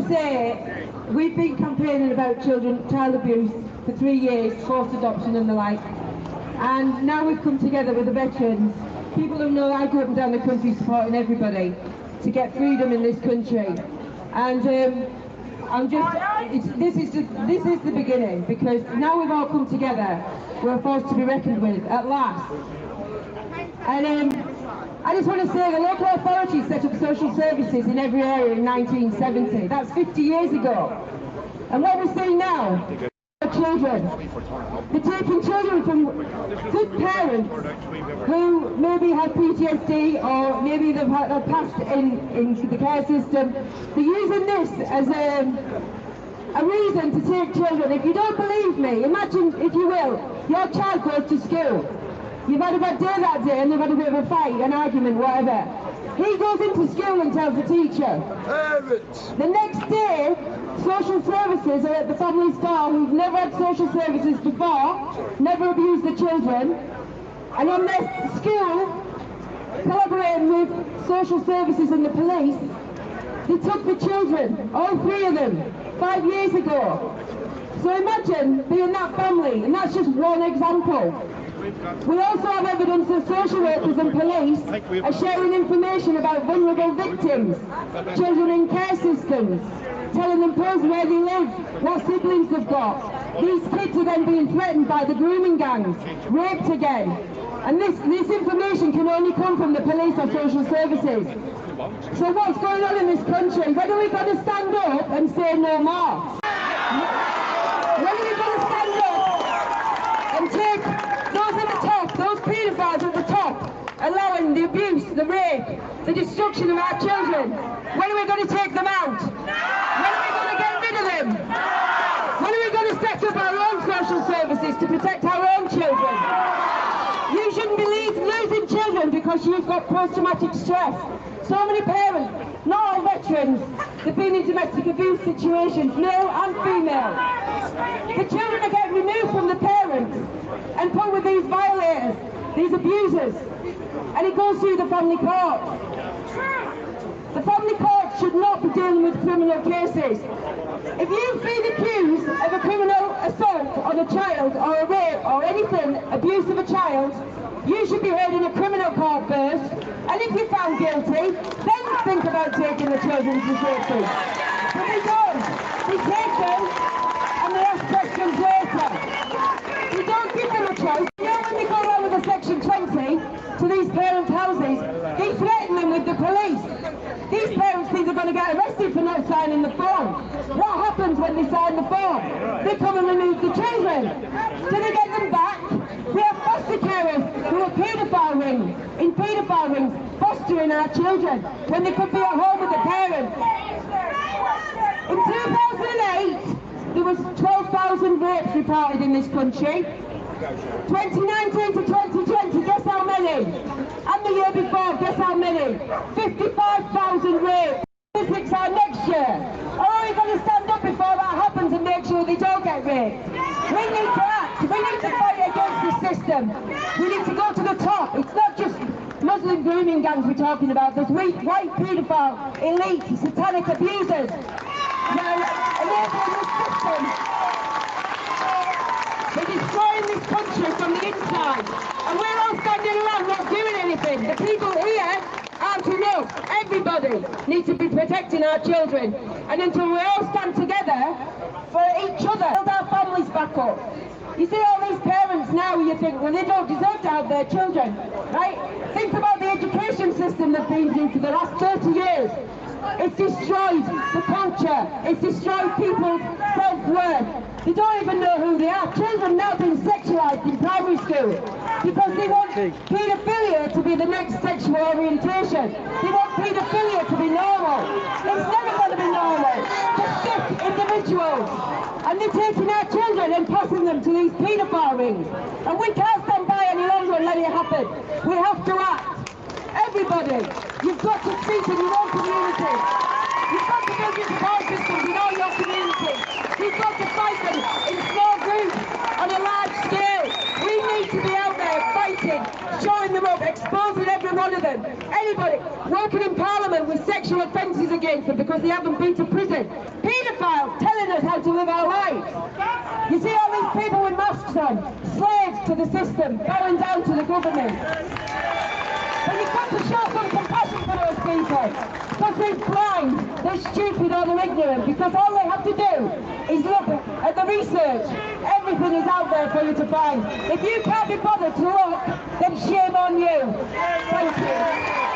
to say, we've been campaigning about child abuse for 3 years, forced adoption and the like, and now we've come together with the veterans, people who know I go up and down the country supporting everybody to get freedom in this country. And this is the beginning, because now we've all come together, we're a force to be reckoned with at last. And I just want to say the local authorities set up social services in every area in 1970. That's 50 years ago. And what we're seeing now, children. They're taking children from good parents who maybe have PTSD or maybe they've passed into the care system. They're using this as a reason to take children. If you don't believe me, imagine, if you will, your child goes to school. You've had a bad day that day and they've had a bit of a fight, an argument, whatever. He goes into school and tells the teacher. The next day, social services are at the family's door who've never had social services before, never abused the children, and on their school, collaborating with social services and the police, they took the children, all 3 of them, 5 years ago. So imagine being that family, and that's just one example. We also have evidence of social workers and police are sharing information about vulnerable victims, children in care systems, telling them where they live, what siblings they've got. These kids are then being threatened by the grooming gangs, raped again. And this information can only come from the police or social services. So what's going on in this country? When are we going to stand up and say no more? When are we going to stand up and take those at the top, those paedophiles at the top, allowing the abuse, the rape, the destruction of our children? When are we going to take them out? When are we going to get rid of them? When are we going to set up our own social services to protect our own children? You shouldn't be losing children because you've got post-traumatic stress. So many parents, not all veterans, they've been in domestic abuse situations, male and female. The children are getting removed from the parents and put with these violators, these abusers, and it goes through the family court. The family court should not be dealing with criminal cases. If you've been accused of a criminal assault on a child or a rape or anything, abuse of a child, you should be heard in a criminal court first, and if you're found guilty, then think about taking the children to safety. But they don't. They take them and they ask questions later. You don't give them a choice. You know, when they go around with a Section 20 to these parents' houses, they threaten them with the police. These parents think they're going to get arrested for not signing the form. What happens when they sign the form? They come and remove the children. Do they get them back? We have foster carers who are in paedophile rings, fostering our children when they could be at home with the parents. In 2008, there was 12,000 rapes reported in this country. 2019 to 2020, guess how many? And the year before, guess how many? 55,000 rapes. Statistics are next year. Are we going to stand up before that happens and make sure they don't get raped? We need to act. We need to fight against the system. We need to go to the top. It's not just Muslim grooming gangs we're talking about. There's white paedophile, elite, satanic abusers. They're enabling this system. They're destroying this country from the inside. And we're all standing around not doing anything. The people here aren't enough. Everybody needs to be protecting our children. And until we all stand together for each other, build our families back up. You see all these parents now, you think, well, they don't deserve to have their children, right? Think about the education system they've been through for the last 30 years. It's destroyed the culture. It's destroyed people's self-worth. They don't even know who they are. Children now being sexualised in primary school because they want paedophilia to be the next sexual orientation. They want paedophilia to be normal. It's never going to be normal. They're sick individuals. And they're taking our children and passing them to these paedophile rings. And we can't stand by any longer and let it happen. We have to act. Everybody, you've got to speak in your own community. You've got to build your support systems in all your communities. You've got to fight them in small groups on a large scale. We need to be out there fighting, showing them up, exposing every one of them. Anybody, Talking in Parliament with sexual offences against them because they haven't been to prison. Paedophiles telling us how to live our lives. You see all these people with masks on, slaves to the system, bowing down to the government. But you've got to show some compassion for those people. Because they're blind, they're stupid or they're ignorant, because all they have to do is look at the research. Everything is out there for you to find. If you can't be bothered to look, then shame on you. Thank you.